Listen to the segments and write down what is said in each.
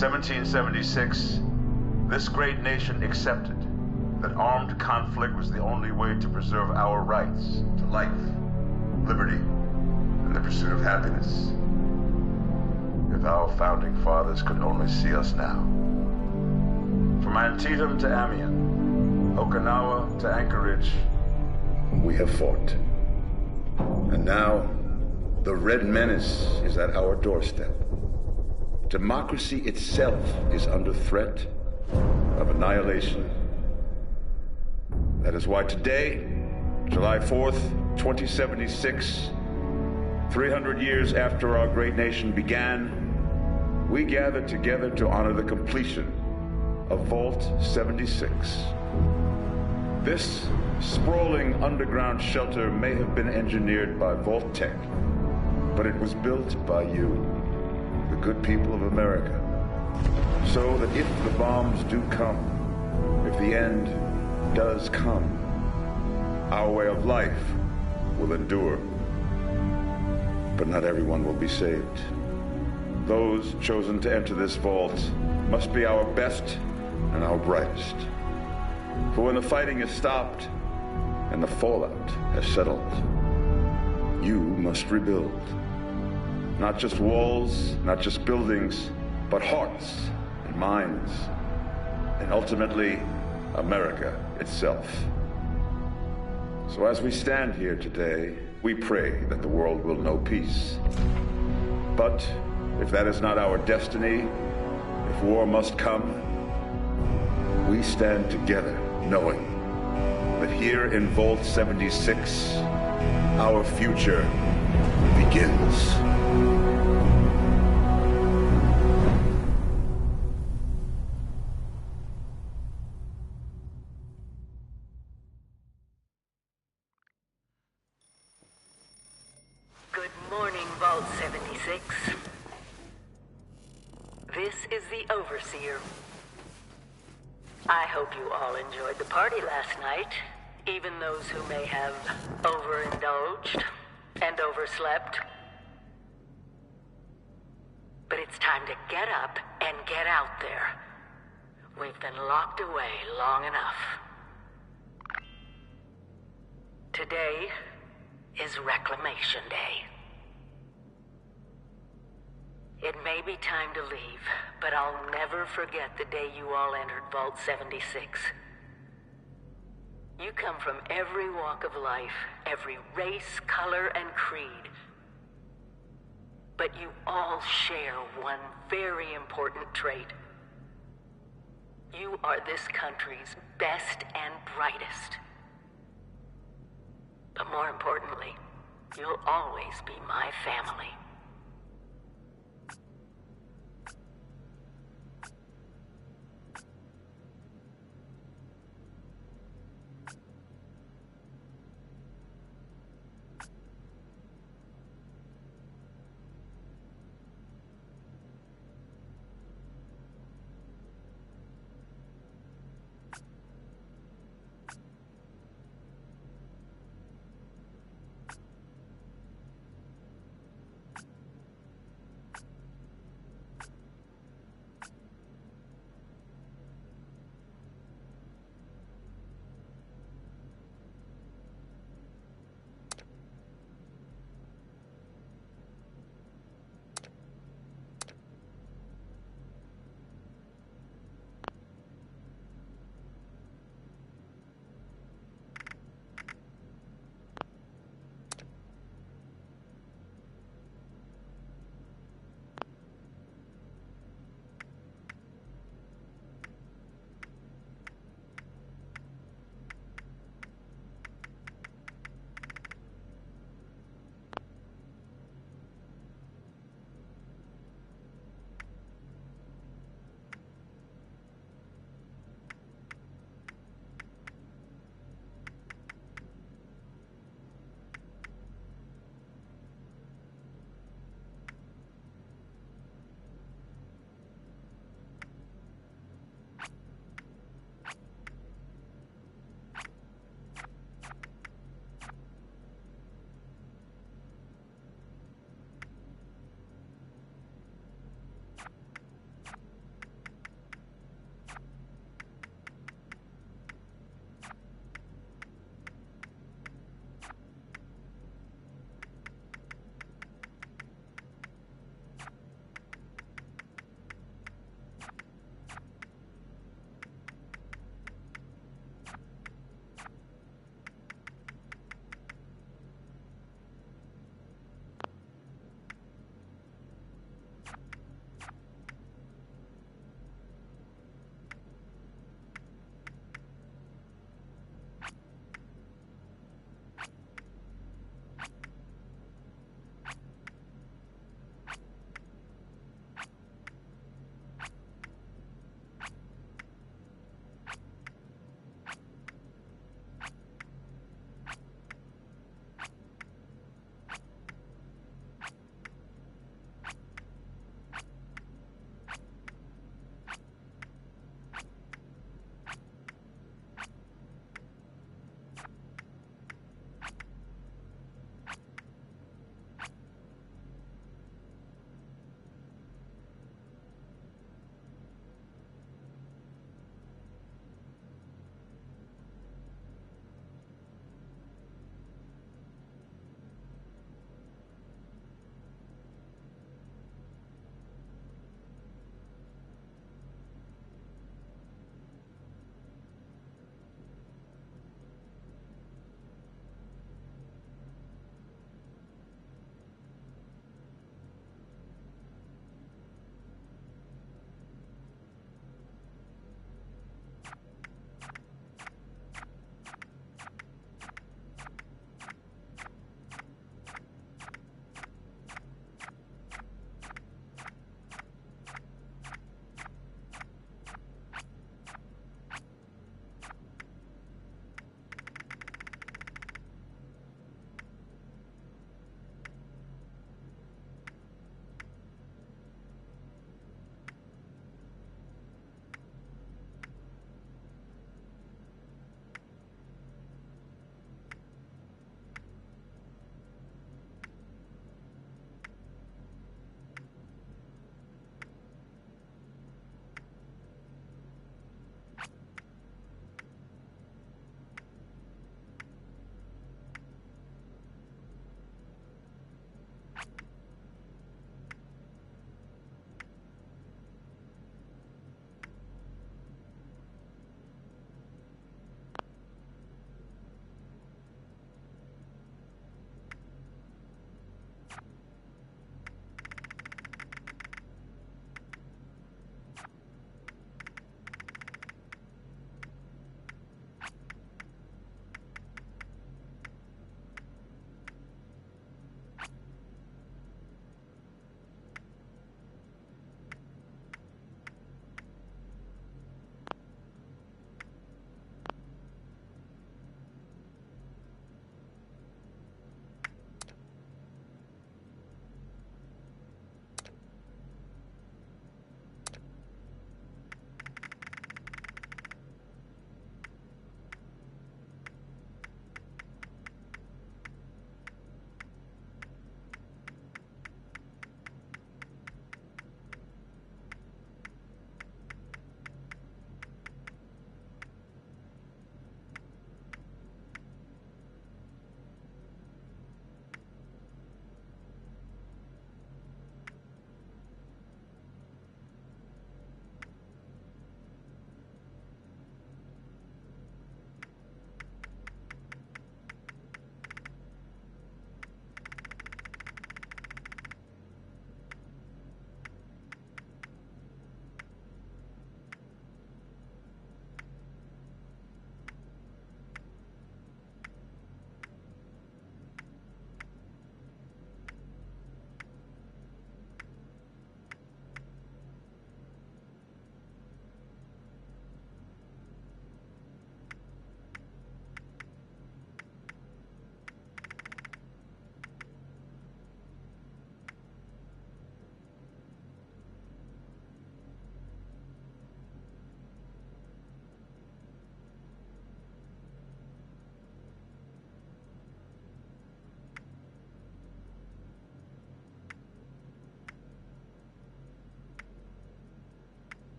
1776, this great nation accepted that armed conflict was the only way to preserve our rights to life, liberty, and the pursuit of happiness. If our founding fathers could only see us now. From Antietam to Amiens, Okinawa to Anchorage, we have fought. And now, the Red Menace is at our doorstep. Democracy itself is under threat of annihilation. That is why today, July 4th, 2076, 300 years after our great nation began, we gather together to honor the completion of Vault 76. This sprawling underground shelter may have been engineered by Vault Tech, but it was built by you, the good people of America, so that if the bombs do come, if the end does come, our way of life will endure. But not everyone will be saved. Those chosen to enter this vault must be our best and our brightest. For when the fighting is stopped and the fallout has settled, you must rebuild. Not just walls, not just buildings, but hearts and minds, and ultimately, America itself. So as we stand here today, we pray that the world will know peace. But if that is not our destiny, if war must come, we stand together knowing that here in Vault 76, our future begins. Good morning, Vault 76. This is the Overseer. I hope you all enjoyed the party last night, even those who may have overindulged and overslept. But it's time to get up and get out there. We've been locked away long enough. Today is Reclamation Day. It may be time to leave, but I'll never forget the day you all entered Vault 76. You come from every walk of life, every race, color, and creed. But you all share one very important trait. You are this country's best and brightest. But more importantly, you'll always be my family.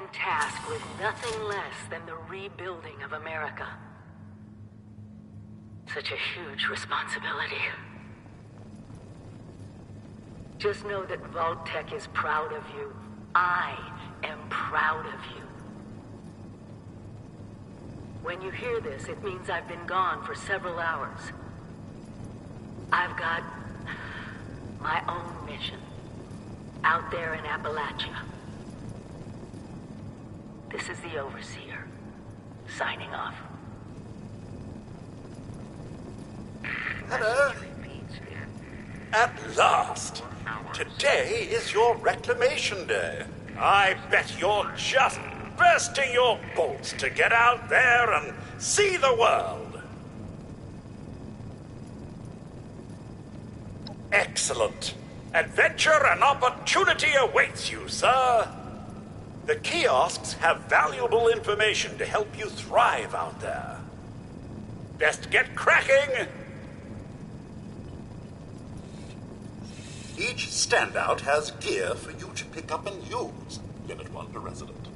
been tasked with nothing less than the rebuilding of America. Such a huge responsibility. Just know that Vault-Tec is proud of you. I am proud of you. When you hear this, it means I've been gone for several hours. I've got my own mission out there in Appalachia. This is the Overseer, signing off. Hello. At last! Today is your reclamation day. I bet you're just bursting your bolts to get out there and see the world. Excellent. Adventure and opportunity awaits you, sir. The kiosks have valuable information to help you thrive out there. Best get cracking! Each standout has gear for you to pick up and use. Limit 1 to resident.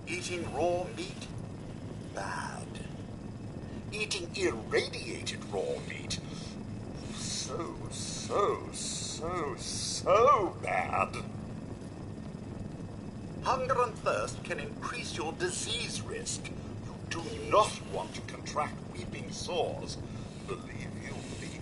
Eating raw meat? Bad. Eating irradiated raw meat? So bad. Hunger and thirst can increase your disease risk. You do not want to contract weeping sores. Believe you me.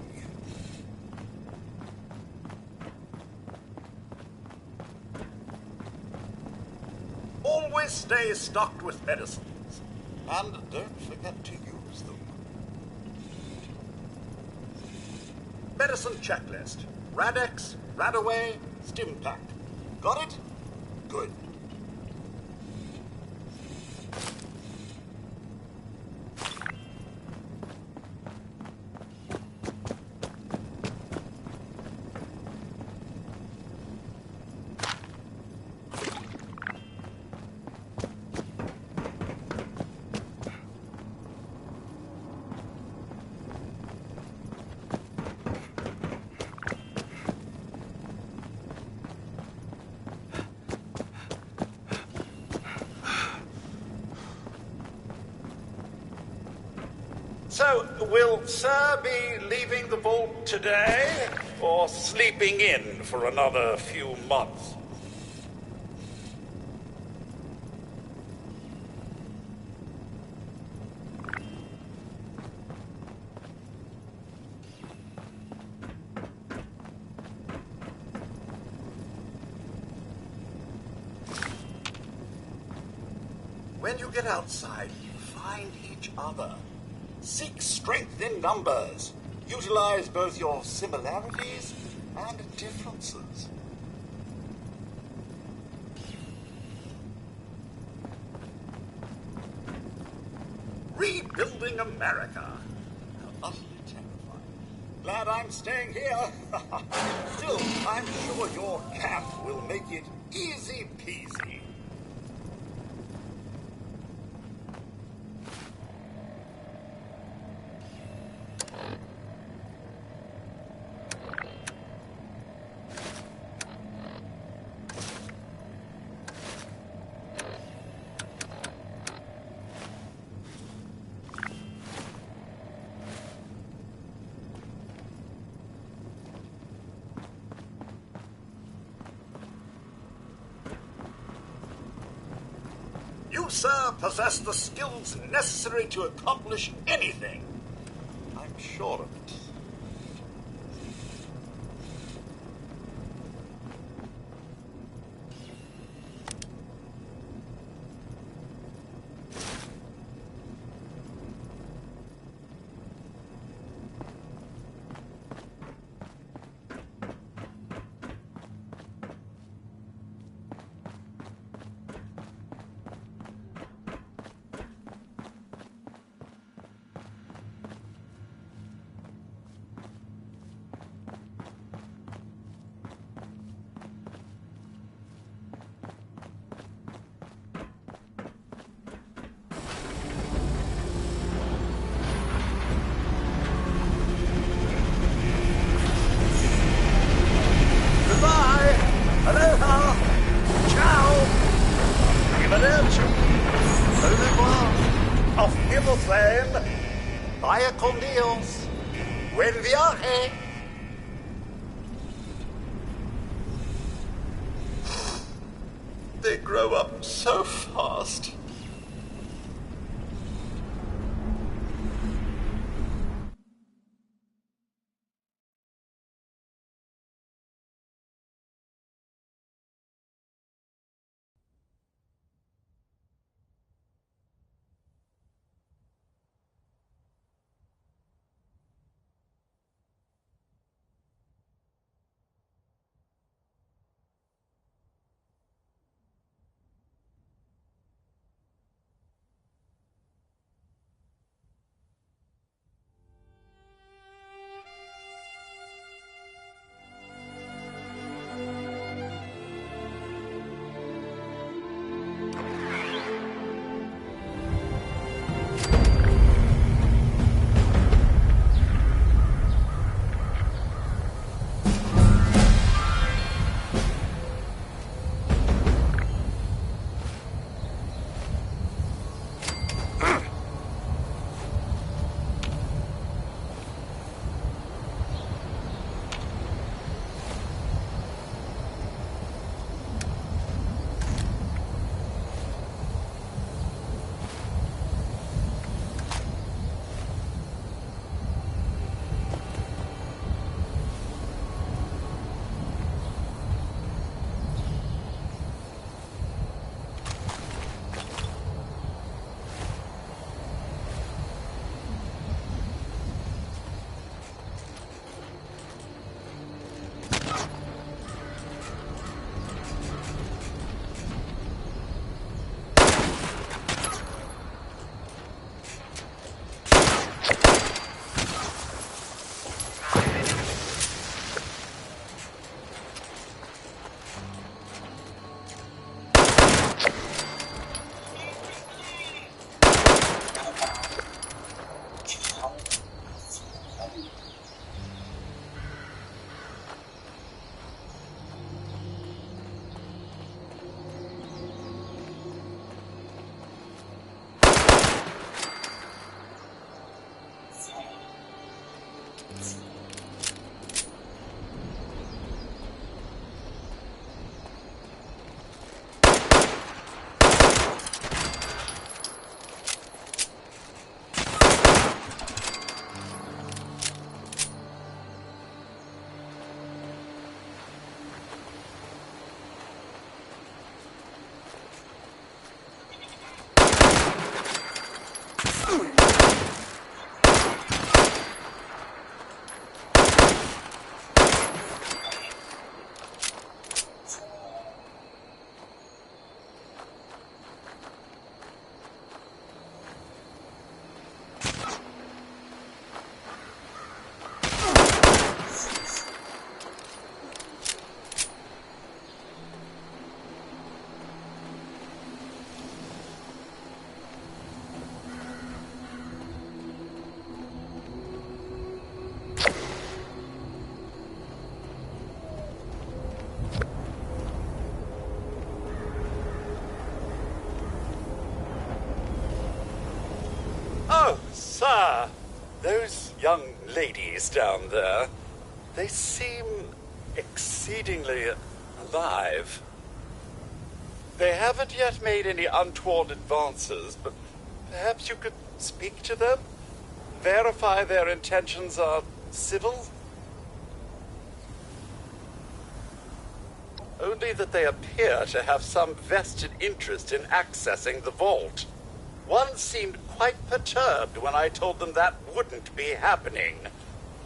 Always stay stocked with medicines. And don't forget to use them. Medicine checklist. Radex, Radaway, Stimpack. Got it? Good. So, will Sir be leaving the vault today, or sleeping in for another few months? When you get outside, find each other. Seek strength in numbers. Utilize both your similarities and differences. Rebuilding America. Utterly terrifying. Glad I'm staying here. Still, I'm sure your camp will make it easy peasy. You, sir, possess the skills necessary to accomplish anything. I'm sure of it. Adios. Buen viaje. They grow up so fast. Oh, sir, those young ladies down there, they seem exceedingly alive. They haven't yet made any untoward advances, but perhaps you could speak to them? Verify their intentions are civil? Only that they appear to have some vested interest in accessing the vault. One seemed quite perturbed when I told them that wouldn't be happening,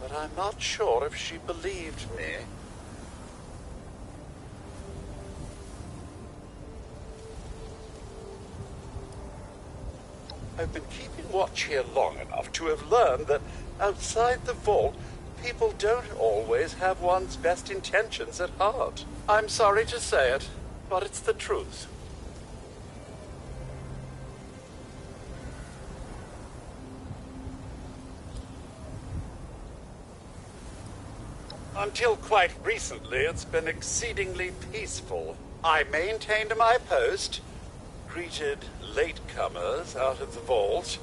but I'm not sure if she believed me. I've been keeping watch here long enough to have learned that outside the vault, people don't always have one's best intentions at heart. I'm sorry to say it, but it's the truth. Until quite recently, it's been exceedingly peaceful. I maintained my post, greeted latecomers out of the vault,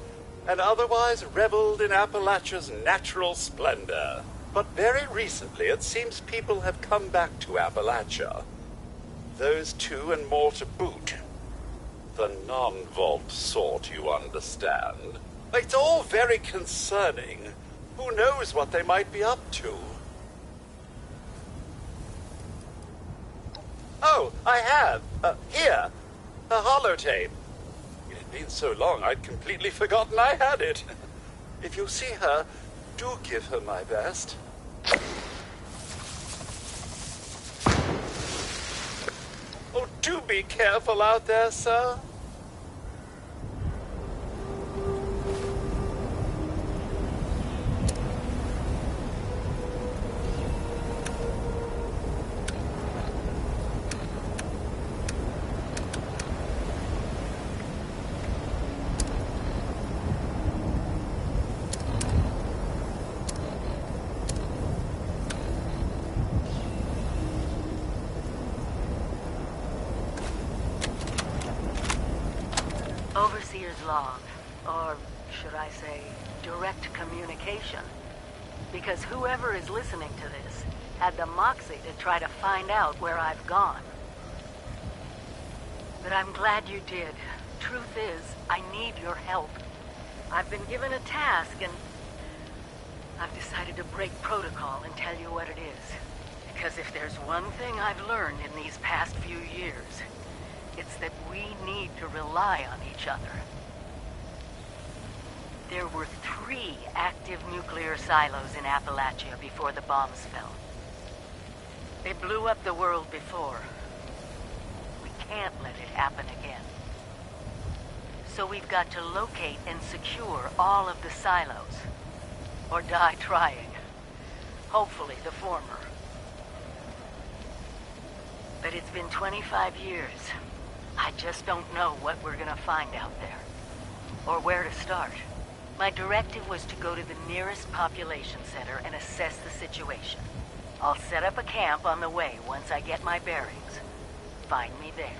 and otherwise reveled in Appalachia's natural splendor. But very recently, it seems people have come back to Appalachia. Those two and more to boot. The non-vault sort, you understand. It's all very concerning. Who knows what they might be up to? Oh, I have. Here. A holotape. It had been so long, I'd completely forgotten I had it. If you see her, do give her my best. Oh, do be careful out there, sir. Overseer's log, or should I say, direct communication. Because whoever is listening to this had the moxie to try to find out where I've gone. But I'm glad you did. Truth is, I need your help. I've been given a task and I've decided to break protocol and tell you what it is. Because if there's one thing I've learned in these past few years, it's that we need to rely on each other. There were 3 active nuclear silos in Appalachia before the bombs fell. They blew up the world before. We can't let it happen again. So we've got to locate and secure all of the silos. Or die trying. Hopefully the former. But it's been 25 years. I just don't know what we're gonna find out there. Or where to start. My directive was to go to the nearest population center and assess the situation. I'll set up a camp on the way once I get my bearings. Find me there.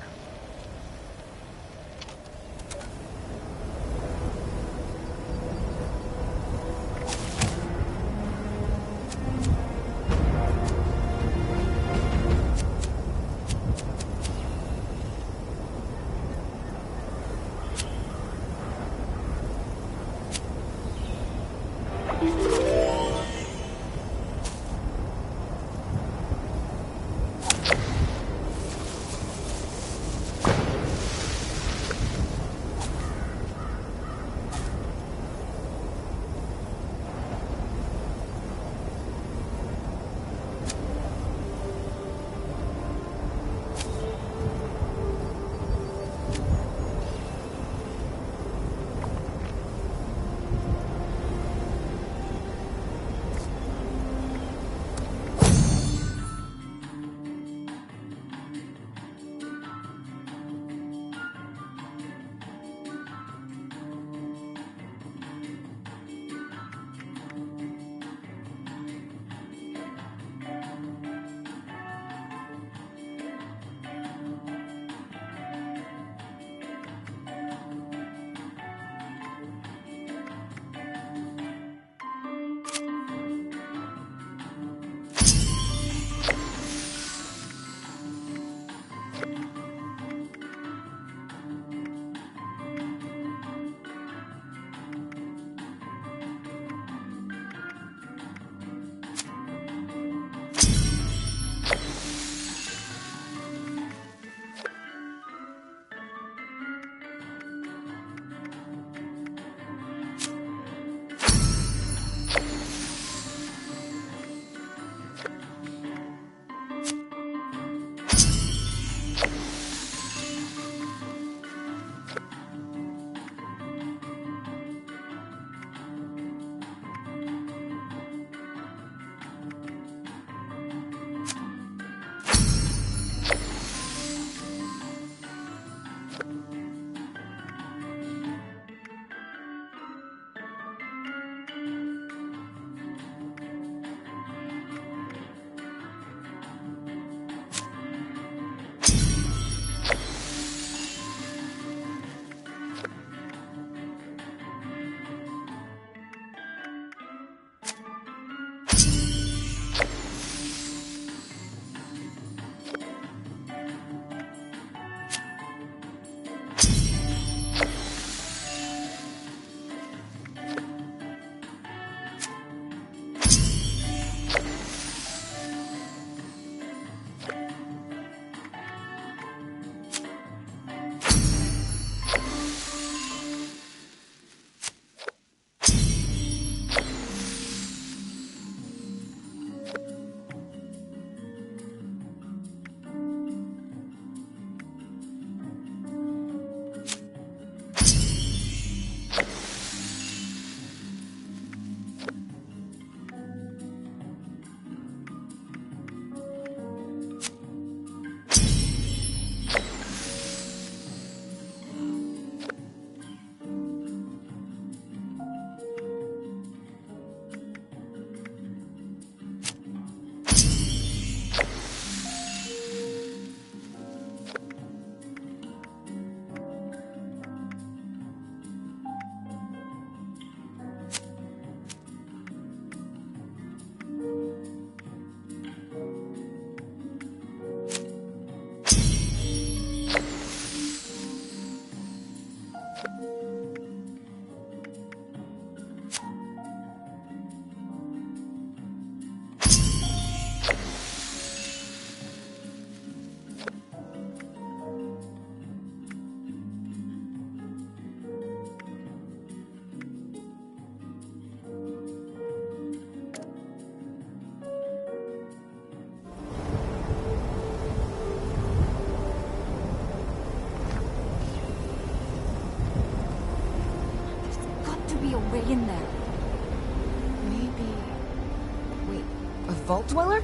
vault dweller?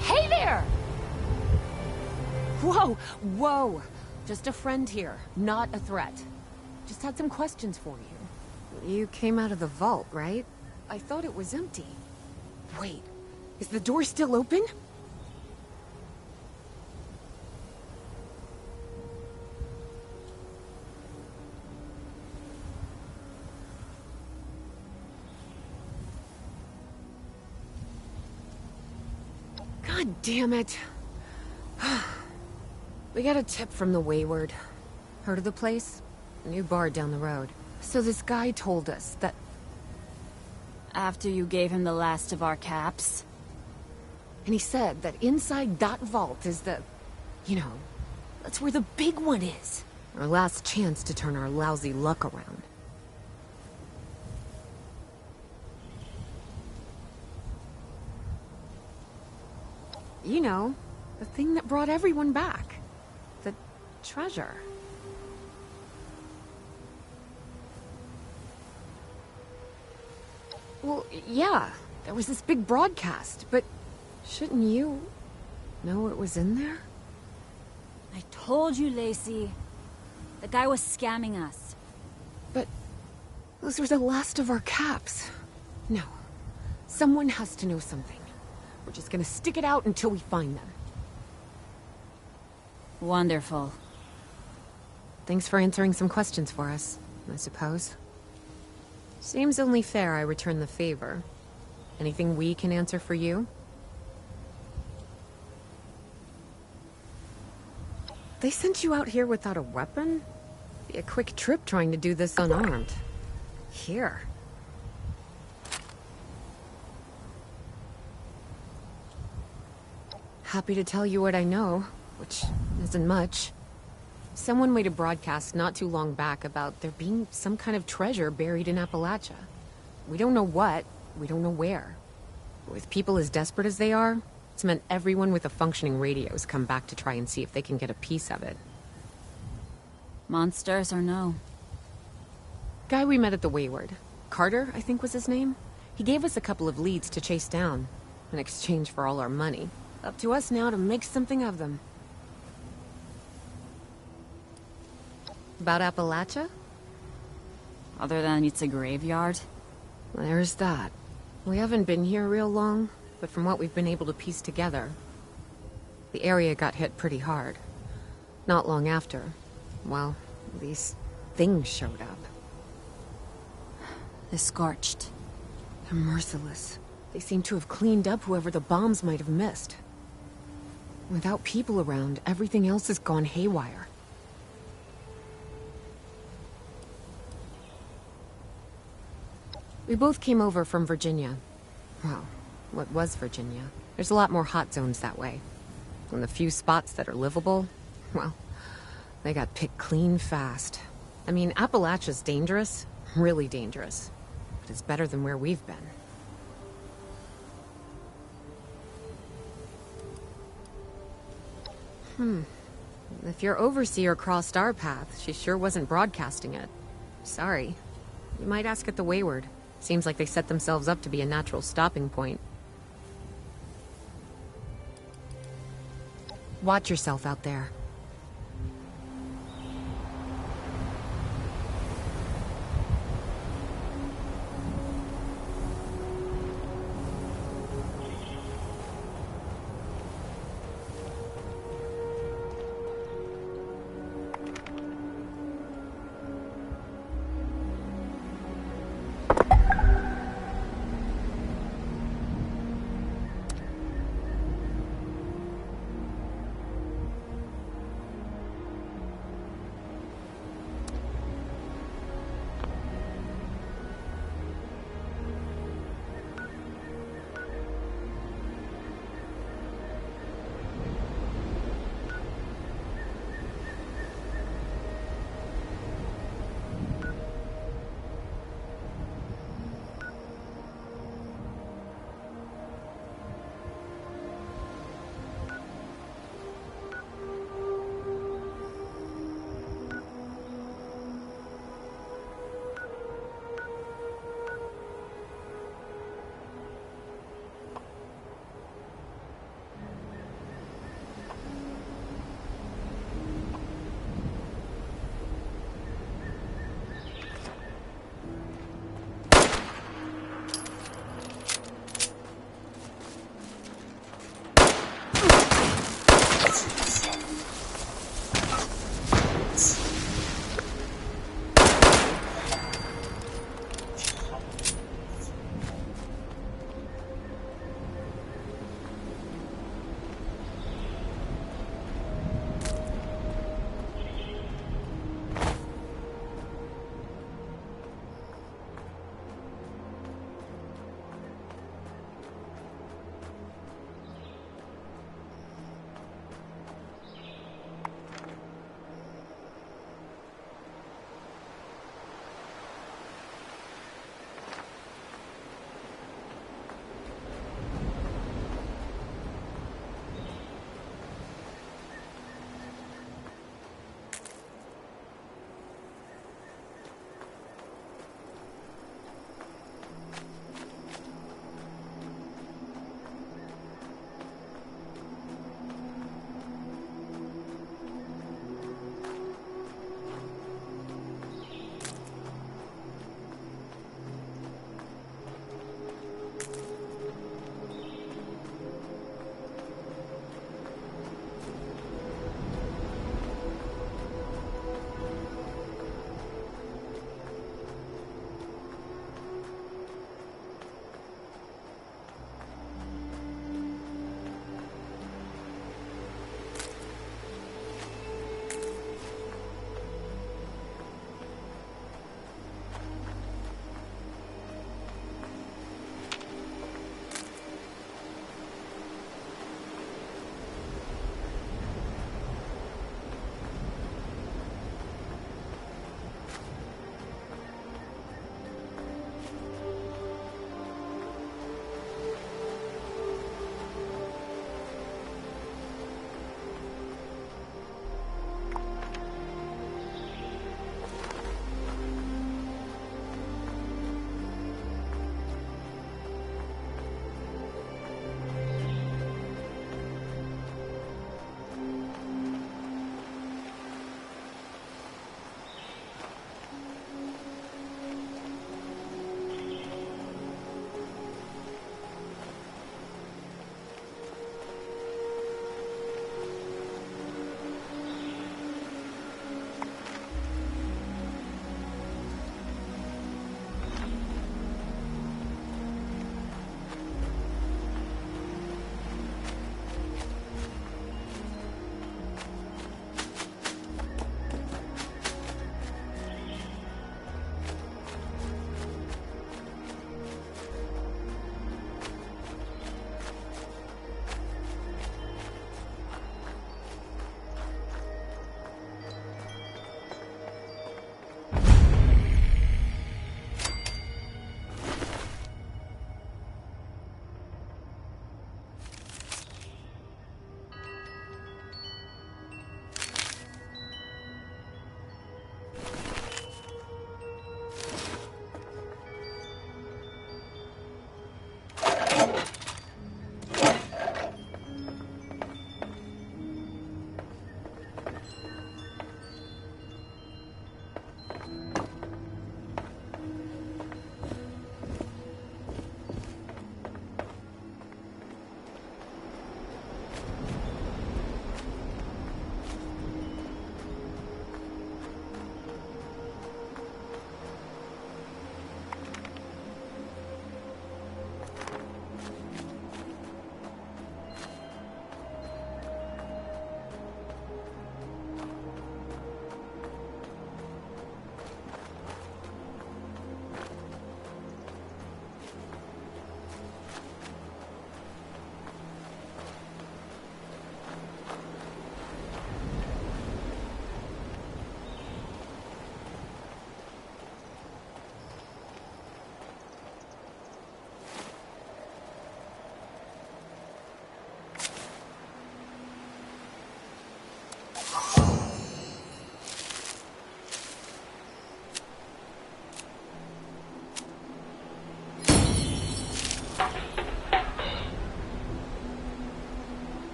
Hey there! Whoa, whoa. Just a friend here, not a threat. Just had some questions for you. You came out of the vault, right? I thought it was empty. Wait, is the door still open? God damn it. We got a tip from the Wayward. Heard of the place? A new bar down the road. So this guy told us that... After you gave him the last of our caps? And he said that inside that vault is the... You know, that's where the big one is. Our last chance to turn our lousy luck around. You know, the thing that brought everyone back. The treasure. Well, yeah, there was this big broadcast, but shouldn't you know what was in there? I told you, Lacey. The guy was scamming us. But those were the last of our caps. No, someone has to know something. We're just gonna stick it out until we find them. Wonderful. Thanks for answering some questions for us, I suppose. Seems only fair I return the favor. Anything we can answer for you? They sent you out here without a weapon? Be a quick trip trying to do this unarmed. Here. Happy to tell you what I know, which isn't much. Someone made a broadcast not too long back about there being some kind of treasure buried in Appalachia. We don't know what, we don't know where. With people as desperate as they are, it's meant everyone with a functioning radio has come back to try and see if they can get a piece of it. Monsters or no? Guy we met at the Wayward. Carter, I think was his name. He gave us a couple of leads to chase down, in exchange for all our money. Up to us now to make something of them. About Appalachia? Other than it's a graveyard? There's that. We haven't been here real long, but from what we've been able to piece together, the area got hit pretty hard. Not long after, well, these things showed up. The Scorched. They're merciless. They seem to have cleaned up whoever the bombs might have missed. Without people around, everything else has gone haywire. We both came over from Virginia. Well, what was Virginia? There's a lot more hot zones that way. And the few spots that are livable, well, they got picked clean fast. I mean, Appalachia's dangerous, really dangerous. But it's better than where we've been. If your overseer crossed our path, she sure wasn't broadcasting it. Sorry. You might ask at the Wayward. Seems like they set themselves up to be a natural stopping point. Watch yourself out there.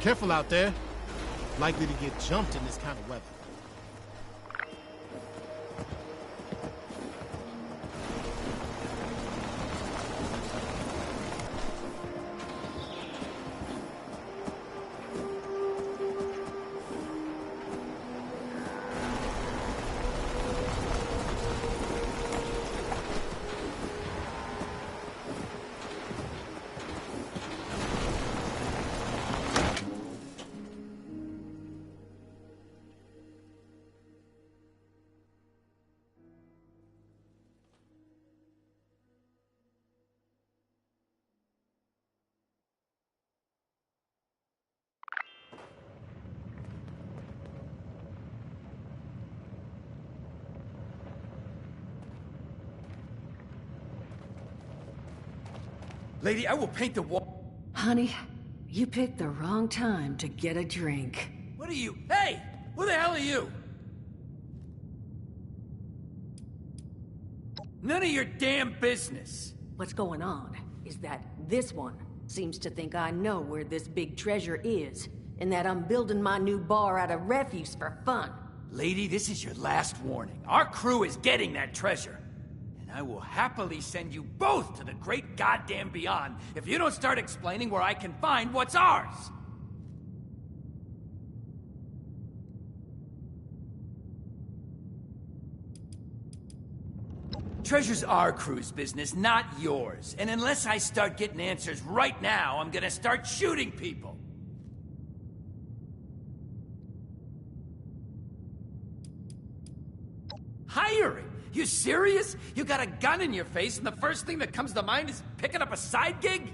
Careful out there. Likely to get jumped in this kind of weather. Lady, I will paint the wall. Honey, you picked the wrong time to get a drink. What are you? Hey! Who the hell are you? None of your damn business. What's going on is that this one seems to think I know where this big treasure is, and that I'm building my new bar out of refuse for fun. Lady, this is your last warning. Our crew is getting that treasure. And I will happily send you both to the great goddamn beyond if you don't start explaining where I can find what's ours. treasure's our crew's business, not yours. And unless I start getting answers right now, I'm gonna start shooting people. Hiring? You serious? You got a gun in your face and the first thing that comes to mind is picking up a side gig?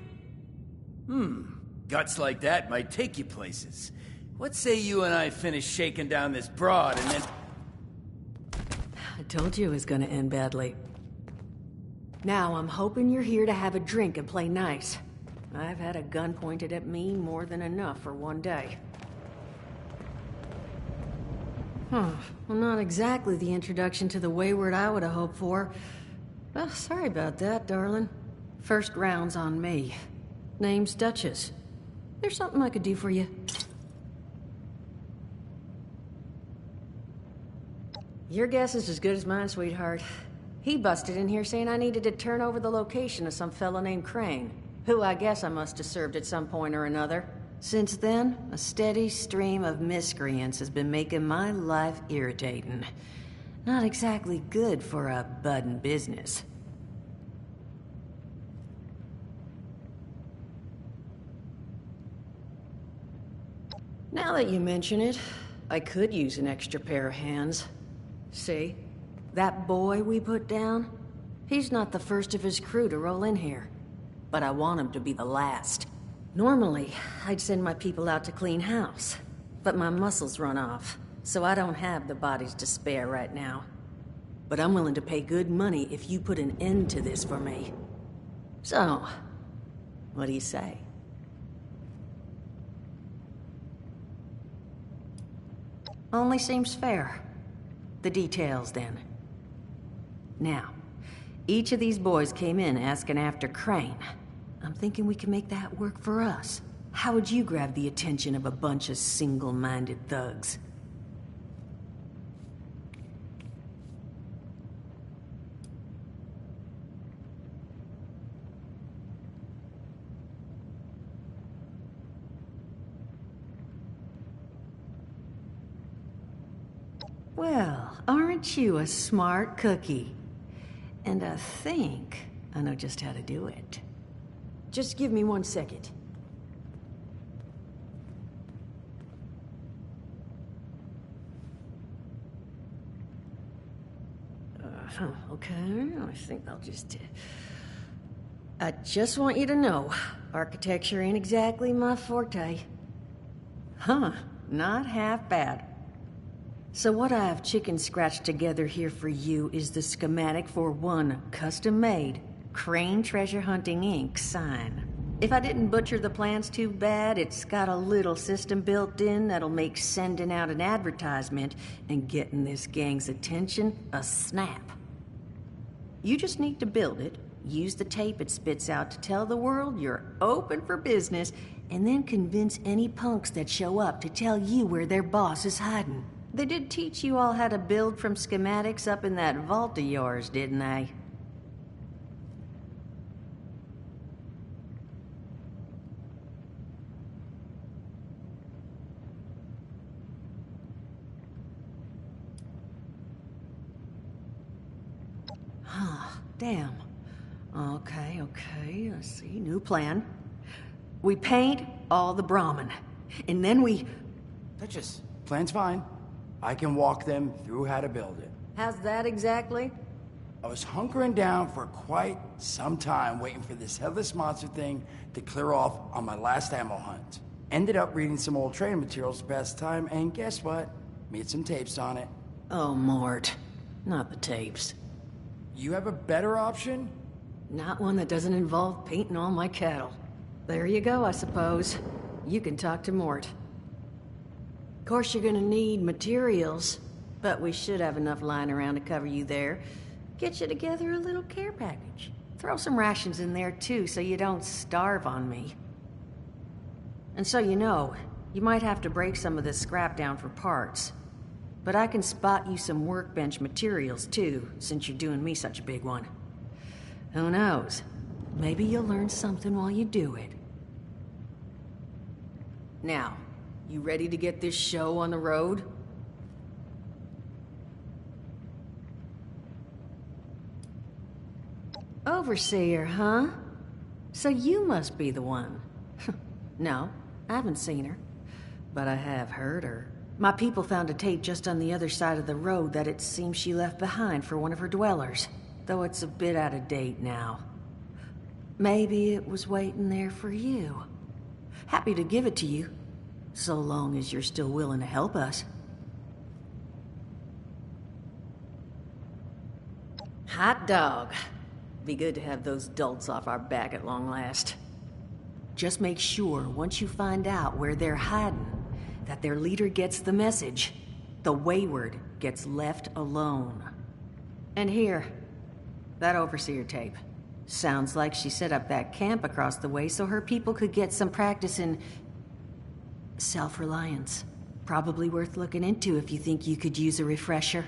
Guts like that might take you places. What say you and I finish shaking down this broad and then... I told you it was gonna end badly. Now I'm hoping you're here to have a drink and play nice. I've had a gun pointed at me more than enough for one day. Well, not exactly the introduction to the Wayward I would have hoped for. Well, sorry about that, darling. First round's on me. Name's Duchess. There's something I could do for you. Your guess is as good as mine, sweetheart. He busted in here saying I needed to turn over the location of some fella named Crane, who I guess I must have served at some point or another. Since then, a steady stream of miscreants has been making my life irritating. Not exactly good for a budding business. Now that you mention it, I could use an extra pair of hands. See? That boy we put down? He's not the first of his crew to roll in here. But I want him to be the last. Normally, I'd send my people out to clean house. But my muscles run off, so I don't have the bodies to spare right now. But I'm willing to pay good money if you put an end to this for me. So, what do you say? Only seems fair. The details, then. Now, each of these boys came in asking after Crane. I'm thinking we can make that work for us. How would you grab the attention of a bunch of single-minded thugs? Well, aren't you a smart cookie? And I think I know just how to do it. Just give me 1 second. Okay, I think I'll just... I just want you to know, architecture ain't exactly my forte. Not half bad. So what I've chicken scratched together here for you is the schematic for one custom-made Crane Treasure Hunting Inc. sign. If I didn't butcher the plans too bad, it's got a little system built in that'll make sending out an advertisement and getting this gang's attention a snap. You just need to build it, use the tape it spits out to tell the world you're open for business, and then convince any punks that show up to tell you where their boss is hiding. They did teach you all how to build from schematics up in that vault of yours, didn't they? Damn. Okay. Let's see. New plan. We paint all the Brahmin. And then we... Duchess, plan's fine. I can walk them through how to build it. How's that exactly? I was hunkering down for quite some time waiting for this headless monster thing to clear off on my last ammo hunt. Ended up reading some old training materials to pass the time, and guess what? Made some tapes on it. Oh, Mort. Not the tapes. You have a better option? Not one that doesn't involve painting all my cattle. There you go, I suppose. You can talk to Mort. Of course, you're gonna need materials, but we should have enough lying around to cover you there. Get you together a little care package. Throw some rations in there, too, so you don't starve on me. And so you know, you might have to break some of this scrap down for parts. But I can spot you some workbench materials, too, since you're doing me such a big one. Who knows? Maybe you'll learn something while you do it. Now, you ready to get this show on the road? overseer, huh? So you must be the one. No, I haven't seen her, but I have heard her. My people found a tape just on the other side of the road that it seems she left behind for one of her dwellers, though it's a bit out of date now. Maybe it was waiting there for you. Happy to give it to you, so long as you're still willing to help us. Hot dog. Be good to have those dolts off our back at long last. Just make sure, once you find out where they're hiding, that their leader gets the message. The wayward gets left alone. And here, that overseer tape. Sounds like she set up that camp across the way so her people could get some practice in self-reliance. Probably worth looking into if you think you could use a refresher.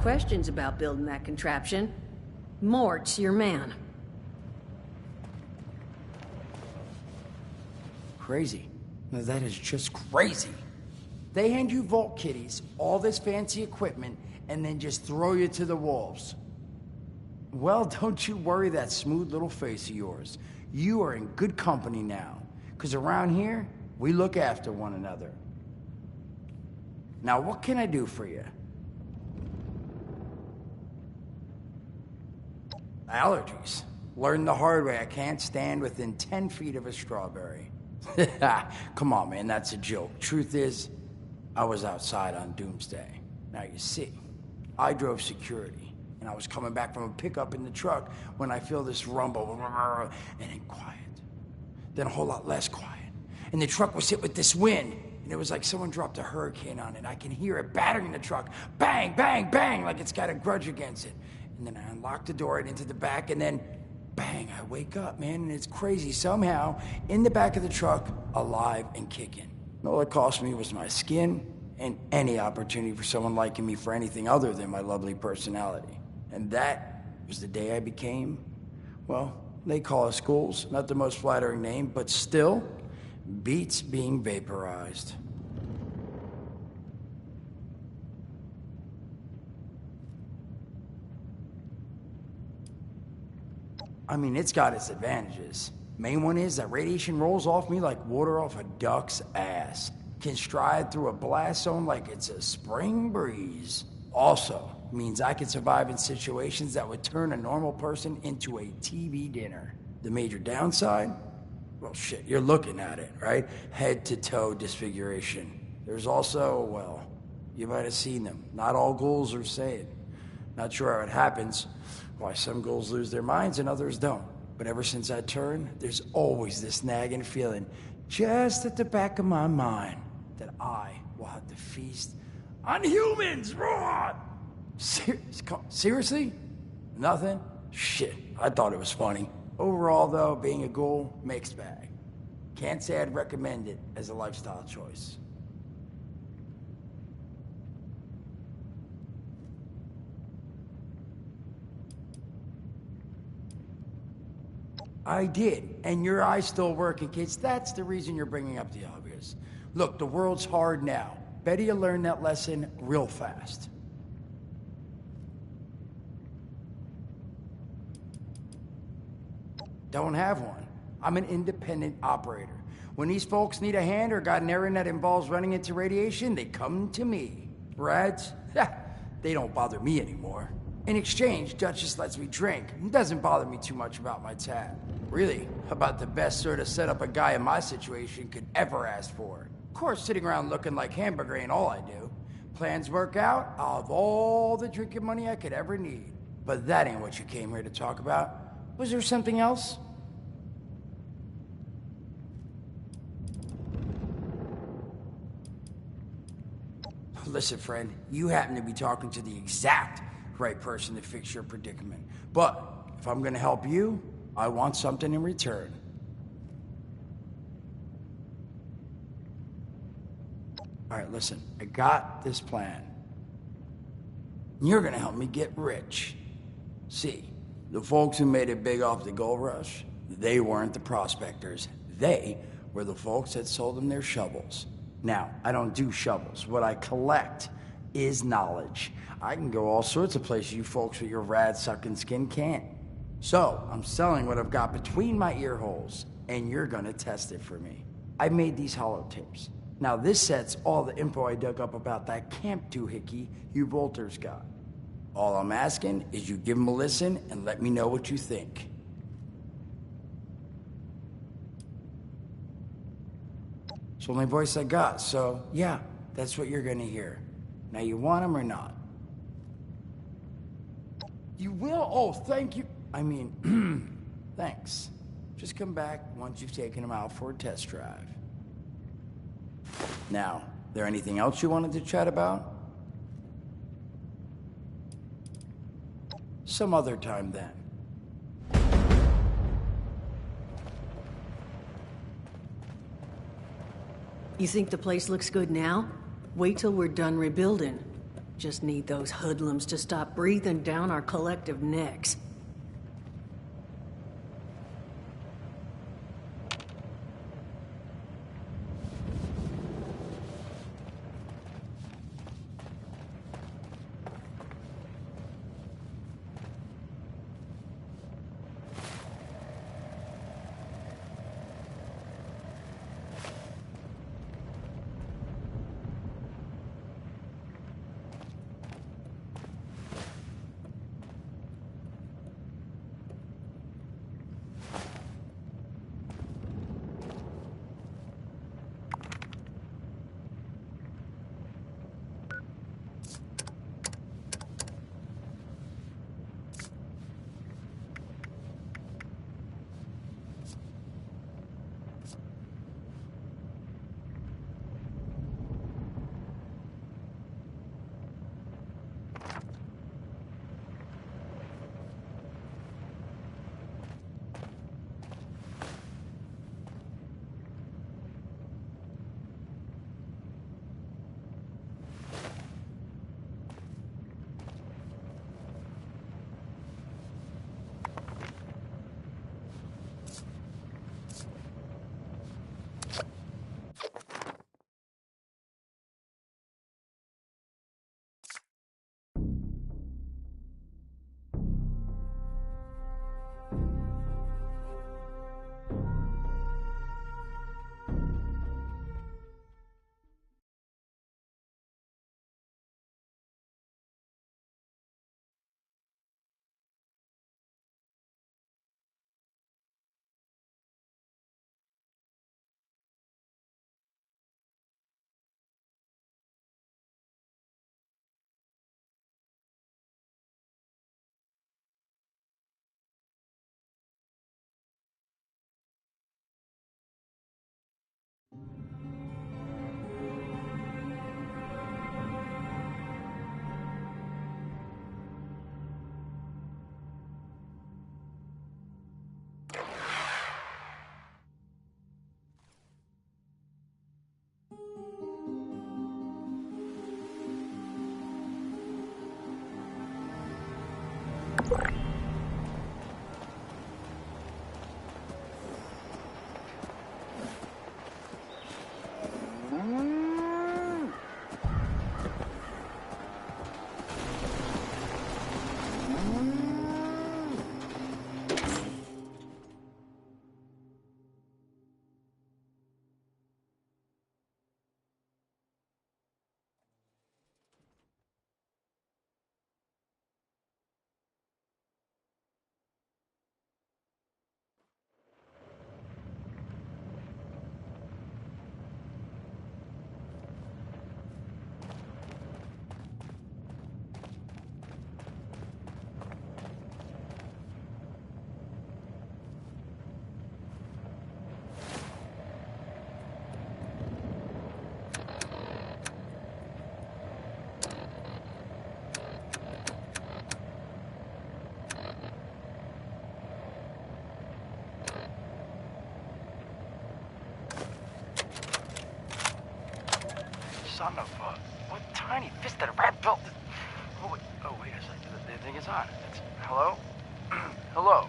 Questions about building that contraption, Mort's your man. Crazy. Now that is just crazy. They hand you Vault Kitties, all this fancy equipment, and then just throw you to the wolves. Well, don't you worry that smooth little face of yours. You are in good company now, because around here, we look after one another. Now, what can I do for you? Allergies. Learned the hard way I can't stand within 10 feet of a strawberry. Come on, man, that's a joke. Truth is, I was outside on Doomsday. Now, you see, I drove security, and I was coming back from a pickup in the truck when I feel this rumble, and then quiet. Then a whole lot less quiet. And the truck was hit with this wind, and it was like someone dropped a hurricane on it. I can hear it battering the truck. Bang, bang, bang, like it's got a grudge against it. And then I unlock the door and into the back, and then, bang, I wake up, man, and it's crazy. Somehow, in the back of the truck, alive and kicking. All it cost me was my skin and any opportunity for someone liking me for anything other than my lovely personality. And that was the day I became, well, they call us ghouls. Not the most flattering name, but still, beats being vaporized. I mean, it's got its advantages. Main one is that radiation rolls off me like water off a duck's ass. Can stride through a blast zone like it's a spring breeze. Also, means I can survive in situations that would turn a normal person into a TV dinner. The major downside? Well, shit, you're looking at it, right? Head to toe disfiguration. There's also, well, you might have seen them. Not all ghouls are sane. Not sure how it happens. Why some ghouls lose their minds and others don't. But ever since I turned, there's always this nagging feeling just at the back of my mind that I will have to feast on humans. Raw! Seriously? Nothing? Shit, I thought it was funny. Overall, though, being a ghoul, mixed bag. Can't say I'd recommend it as a lifestyle choice. I did, and your eyes still working, kids. That's the reason you're bringing up the obvious. Look, the world's hard now. Better you learn that lesson real fast. Don't have one. I'm an independent operator. When these folks need a hand or got an errand that involves running into radiation, they come to me. Rats? They don't bother me anymore. In exchange, Duchess lets me drink. It doesn't bother me too much about my tab. Really, about the best sort of setup a guy in my situation could ever ask for. Of course, sitting around looking like hamburger ain't all I do. Plans work out, I'll have all the drinking money I could ever need. But that ain't what you came here to talk about. Was there something else? Listen, friend, you happen to be talking to the exact right person to fix your predicament. But if I'm gonna help you, I want something in return. All right, listen, I got this plan. You're gonna help me get rich. See, the folks who made it big off the gold rush, they weren't the prospectors. They were the folks that sold them their shovels. Now, I don't do shovels. What I collect is knowledge. I can go all sorts of places you folks with your rad-sucking skin can't. So, I'm selling what I've got between my ear holes, and you're gonna test it for me. I made these holotapes. Now, this set's all the info I dug up about that camp doohickey you Volters got. All I'm asking is you give them a listen and let me know what you think. It's the only voice I got, so yeah, that's what you're gonna hear. Now, you want them or not? You will? Oh, thank you. I mean, thanks. Just come back once you've taken them out for a test drive. Now, there anything else you wanted to chat about? Some other time then. You think the place looks good now? Wait till we're done rebuilding. Just need those hoodlums to stop breathing down our collective necks. Son of a... What tiny fisted rat built... Oh, wait, oh. think it's on. Hello? Hello.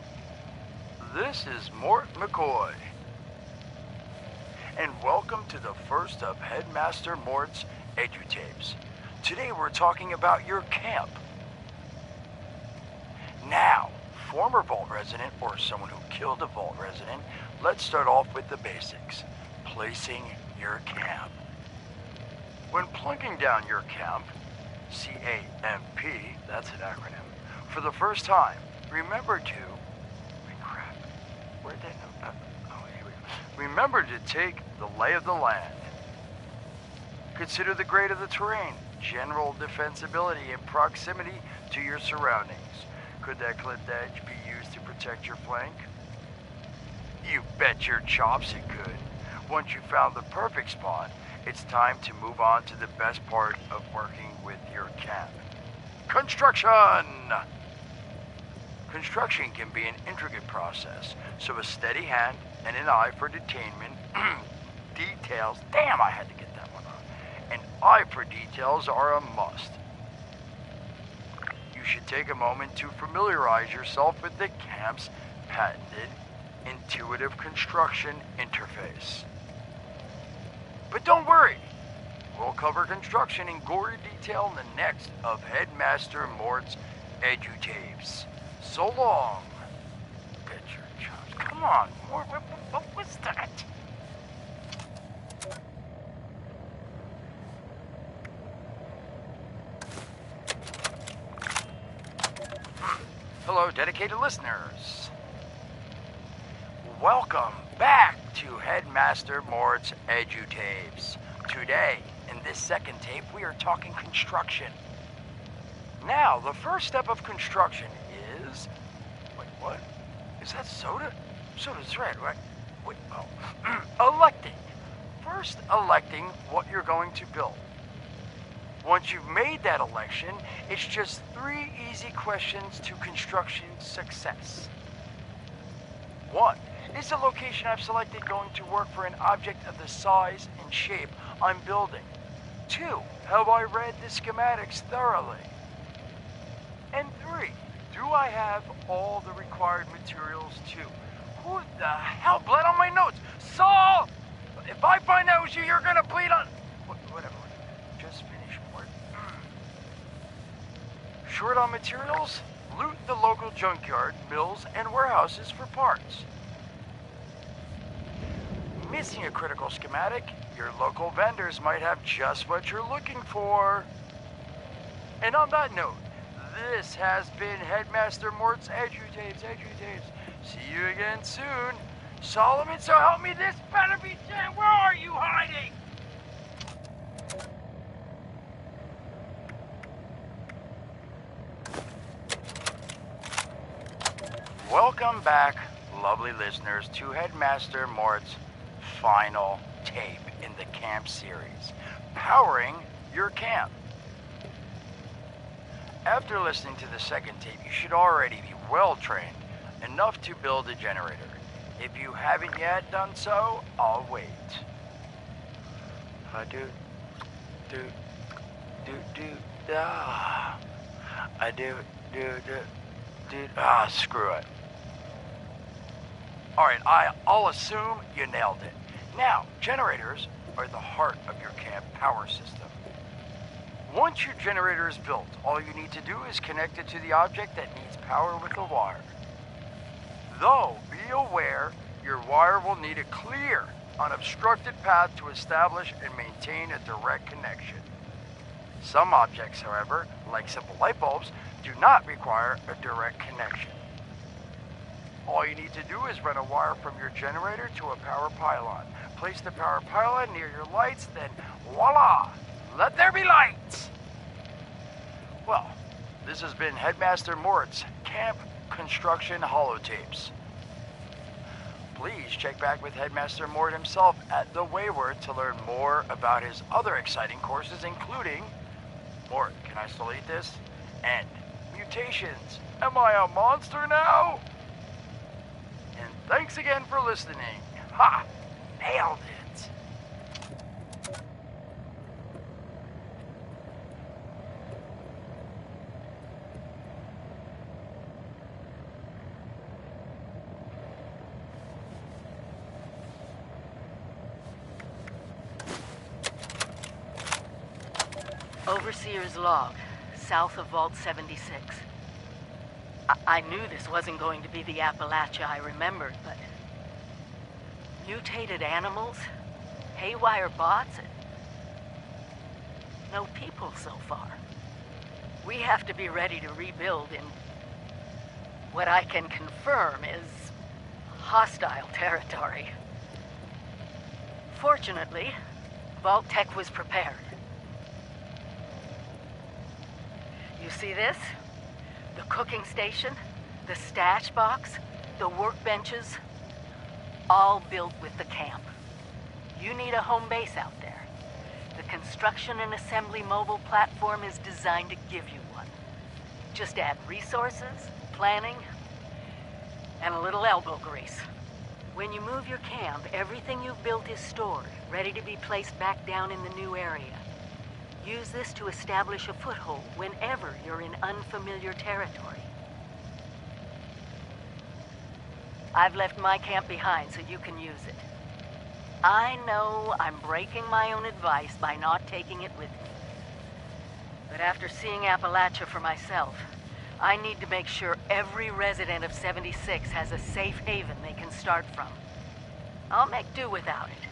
This is Mort McCoy. And welcome to the first of Headmaster Mort's EduTapes. Today we're talking about your camp. Now, former Vault resident or someone who killed a Vault resident, let's start off with the basics. Placing your camp. When plunking down your camp, C-A-M-P, that's an acronym, for the first time, remember to... crap. Where'd that note... oh, here we go. Remember to take the lay of the land. Consider the grade of the terrain, general defensibility, and proximity to your surroundings. Could that clipped edge be used to protect your flank? You bet your chops it could. Once you found the perfect spot, it's time to move on to the best part of working with your camp. Construction! Construction can be an intricate process, so a steady hand and an eye for detainment, details, damn, I had to get that one on. An eye for details are a must. You should take a moment to familiarize yourself with the camp's patented intuitive construction interface. But don't worry, we'll cover construction in gory detail in the next of Headmaster Mort's EduTapes. So long. Bet your chops. Come on, Mort, what was that? Hello, dedicated listeners. Welcome back to Headmaster Mort's EduTapes. Today, in this second tape, we are talking construction. Now, the first step of construction is... Wait, what? Is that soda? Soda's red, right? Wait, oh. Electing. First, electing what you're going to build. Once you've made that election, it's just 3 easy questions to construction success. 1. Is the location I've selected going to work for an object of the size and shape I'm building? 2. Have I read the schematics thoroughly? And 3. Do I have all the required materials too? Who the hell bled on my notes? Saul! If I find out it was you, you're gonna bleed on... Whatever. Just finish, Mort. Short on materials? Loot the local junkyard, mills, and warehouses for parts. Missing a critical schematic? Your local vendors might have just what you're looking for. And on that note, this has been Headmaster Mort's EduTapes. See you again soon. Solomon, so help me, this better be Jen. Where are you hiding? Welcome back, lovely listeners, to Headmaster Mort's final tape in the camp series, Powering Your Camp. After listening to the second tape, you should already be well trained enough to build a generator. If you haven't yet done so, I'll wait. Screw it. Alright, I'll assume you nailed it. Now, generators are the heart of your camp power system. Once your generator is built, all you need to do is connect it to the object that needs power with a wire. Though, be aware, your wire will need a clear, unobstructed path to establish and maintain a direct connection. Some objects, however, like simple light bulbs, do not require a direct connection. All you need to do is run a wire from your generator to a power pylon. Place the power pylon near your lights, then voila! Let there be lights! Well, this has been Headmaster Mort's Camp Construction Holotapes. Please check back with Headmaster Mort himself at the Wayward to learn more about his other exciting courses, including... Mort, can I still eat this? And mutations. Am I a monster now? And thanks again for listening. Ha! Nailed it! Overseer's log, south of Vault 76. I knew this wasn't going to be the Appalachia I remembered, but... mutated animals? Haywire bots? No people so far. We have to be ready to rebuild in... what I can confirm is... hostile territory. Fortunately, Vault Tech was prepared. You see this? The cooking station, the stash box, the workbenches, all built with the camp. You need a home base out there. The construction and assembly mobile platform is designed to give you one. Just add resources, planning, and a little elbow grease. When you move your camp, everything you've built is stored, ready to be placed back down in the new area. Use this to establish a foothold whenever you're in unfamiliar territory. I've left my camp behind so you can use it. I know I'm breaking my own advice by not taking it with me. But after seeing Appalachia for myself, I need to make sure every resident of 76 has a safe haven they can start from. I'll make do without it.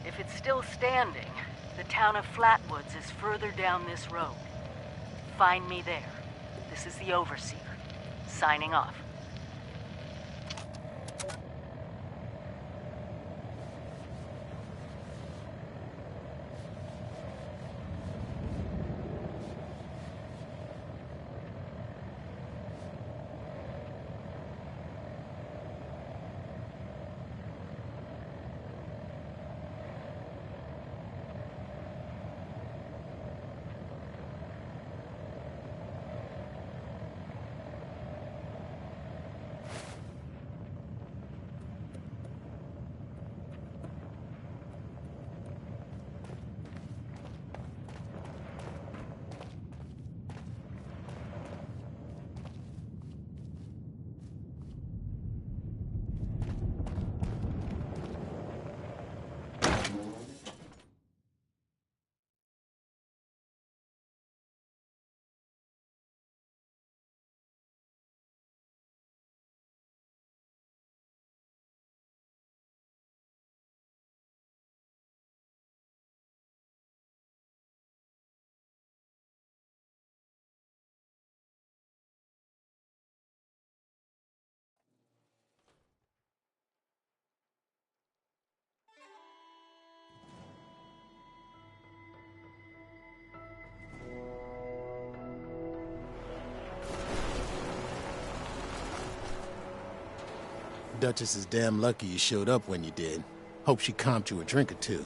If it's still standing, the town of Flatwoods is further down this road. Find me there. This is the Overseer, signing off. Duchess is damn lucky you showed up when you did. Hope she comped you a drink or two.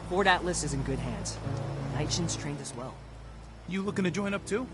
Fort Atlas is in good hands. Nightshin's trained as well. You looking to join up too?